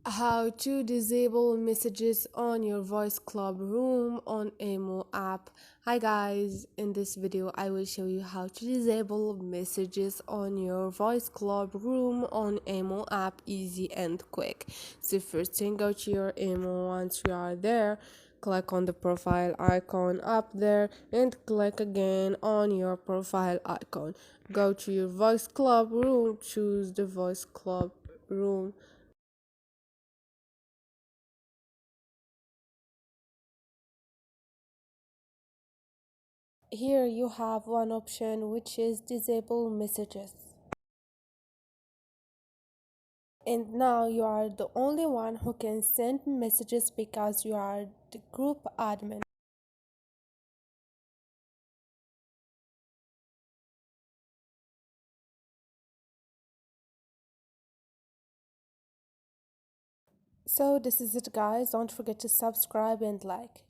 How to disable messages on your voice club room on Emo app. Hi guys, in this video I will show you how to disable messages on your voice club room on Emo app, easy and quick. So first thing, go to your Emo. Once you are there, click on the profile icon up there and click again on your profile icon. Go to your voice club room, choose the voice club room. Here you have one option, which is disable messages. And now you are the only one who can send messages because you are the group admin. So this is it guys, don't forget to subscribe and like.